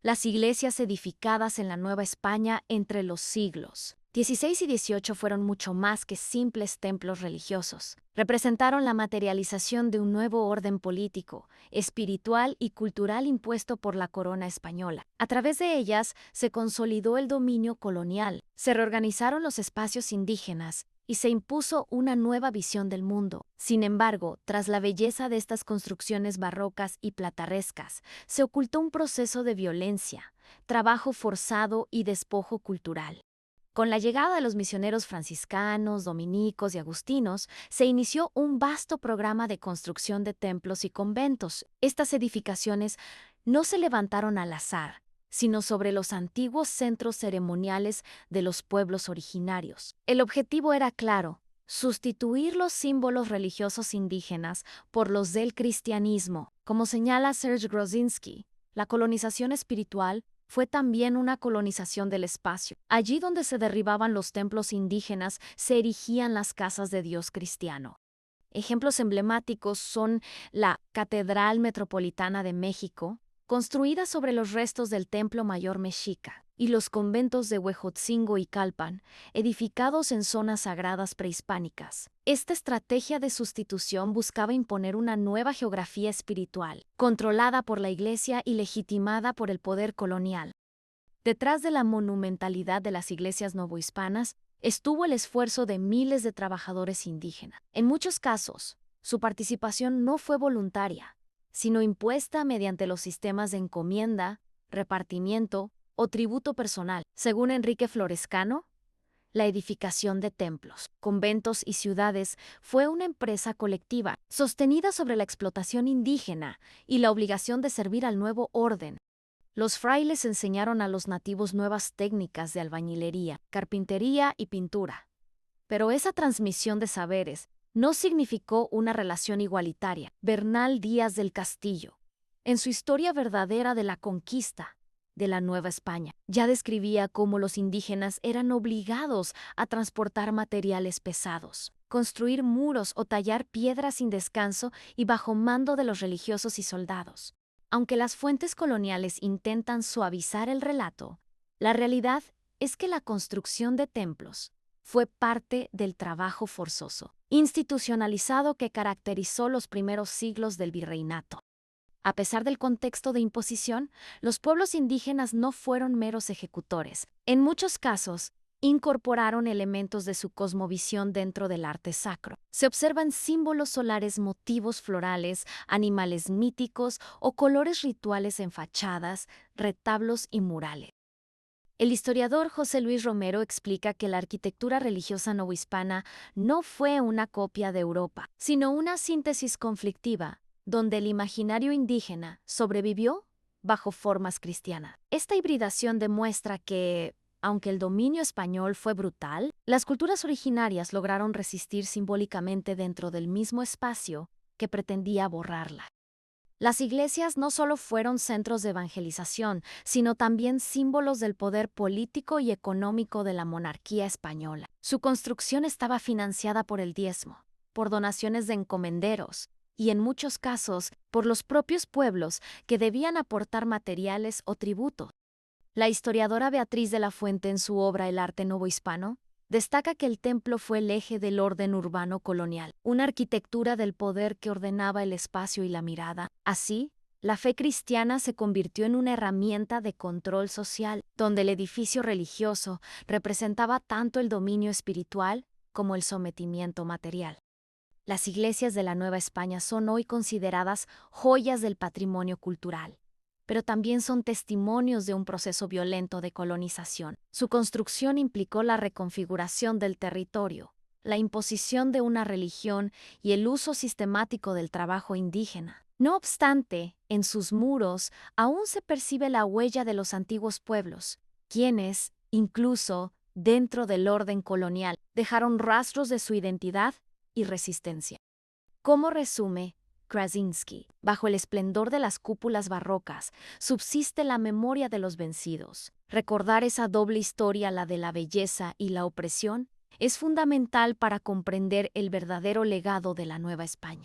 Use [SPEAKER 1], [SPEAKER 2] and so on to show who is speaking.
[SPEAKER 1] las iglesias edificadas en la Nueva España entre los siglos XVI y XVIII fueron mucho más que simples templos religiosos. Representaron la materialización de un nuevo orden político, espiritual y cultural impuesto por la corona española. A través de ellas se consolidó el dominio colonial, se reorganizaron los espacios indígenas y se impuso una nueva visión del mundo. Sin embargo, tras la belleza de estas construcciones barrocas y platerescas, se ocultó un proceso de violencia, trabajo forzado y despojo cultural. Con la llegada de los misioneros franciscanos, dominicos y agustinos, se inició un vasto programa de construcción de templos y conventos. Estas edificaciones no se levantaron al azar, sino sobre los antiguos centros ceremoniales de los pueblos originarios. El objetivo era claro: sustituir los símbolos religiosos indígenas por los del cristianismo. Como señala Serge Grozinski, la colonización espiritual fue también una colonización del espacio. Allí donde se derribaban los templos indígenas, se erigían las casas de Dios cristiano. Ejemplos emblemáticos son la Catedral Metropolitana de México, construida sobre los restos del Templo Mayor Mexica, y los conventos de Huejotzingo y Calpan, edificados en zonas sagradas prehispánicas. Esta estrategia de sustitución buscaba imponer una nueva geografía espiritual, controlada por la Iglesia y legitimada por el poder colonial. Detrás de la monumentalidad de las iglesias novohispanas estuvo el esfuerzo de miles de trabajadores indígenas. En muchos casos, su participación no fue voluntaria, sino impuesta mediante los sistemas de encomienda, repartimiento o tributo personal. Según Enrique Florescano, la edificación de templos, conventos y ciudades fue una empresa colectiva, sostenida sobre la explotación indígena y la obligación de servir al nuevo orden. Los frailes enseñaron a los nativos nuevas técnicas de albañilería, carpintería y pintura. Pero esa transmisión de saberes no significó una relación igualitaria. Bernal Díaz del Castillo, en su Historia verdadera de la conquista de la Nueva España, ya describía cómo los indígenas eran obligados a transportar materiales pesados, construir muros o tallar piedras sin descanso y bajo mando de los religiosos y soldados. Aunque las fuentes coloniales intentan suavizar el relato, la realidad es que la construcción de templos fue parte del trabajo forzoso, institucionalizado que caracterizó los primeros siglos del virreinato. A pesar del contexto de imposición, los pueblos indígenas no fueron meros ejecutores. En muchos casos, incorporaron elementos de su cosmovisión dentro del arte sacro. Se observan símbolos solares, motivos florales, animales míticos o colores rituales en fachadas, retablos y murales. El historiador José Luis Romero explica que la arquitectura religiosa novohispana no fue una copia de Europa, sino una síntesis conflictiva, donde el imaginario indígena sobrevivió bajo formas cristianas. Esta hibridación demuestra que, aunque el dominio español fue brutal, las culturas originarias lograron resistir simbólicamente dentro del mismo espacio que pretendía borrarla. Las iglesias no solo fueron centros de evangelización, sino también símbolos del poder político y económico de la monarquía española. Su construcción estaba financiada por el diezmo, por donaciones de encomenderos y, en muchos casos, por los propios pueblos que debían aportar materiales o tributos. La historiadora Beatriz de la Fuente, en su obra El arte novohispano, destaca que el templo fue el eje del orden urbano colonial, una arquitectura del poder que ordenaba el espacio y la mirada. Así, la fe cristiana se convirtió en una herramienta de control social, donde el edificio religioso representaba tanto el dominio espiritual como el sometimiento material. Las iglesias de la Nueva España son hoy consideradas joyas del patrimonio cultural, pero también son testimonios de un proceso violento de colonización. Su construcción implicó la reconfiguración del territorio, la imposición de una religión y el uso sistemático del trabajo indígena. No obstante, en sus muros aún se percibe la huella de los antiguos pueblos, quienes, incluso dentro del orden colonial, dejaron rastros de su identidad y resistencia. Como resume Krasinski, bajo el esplendor de las cúpulas barrocas, subsiste la memoria de los vencidos. Recordar esa doble historia, la de la belleza y la opresión, es fundamental para comprender el verdadero legado de la Nueva España.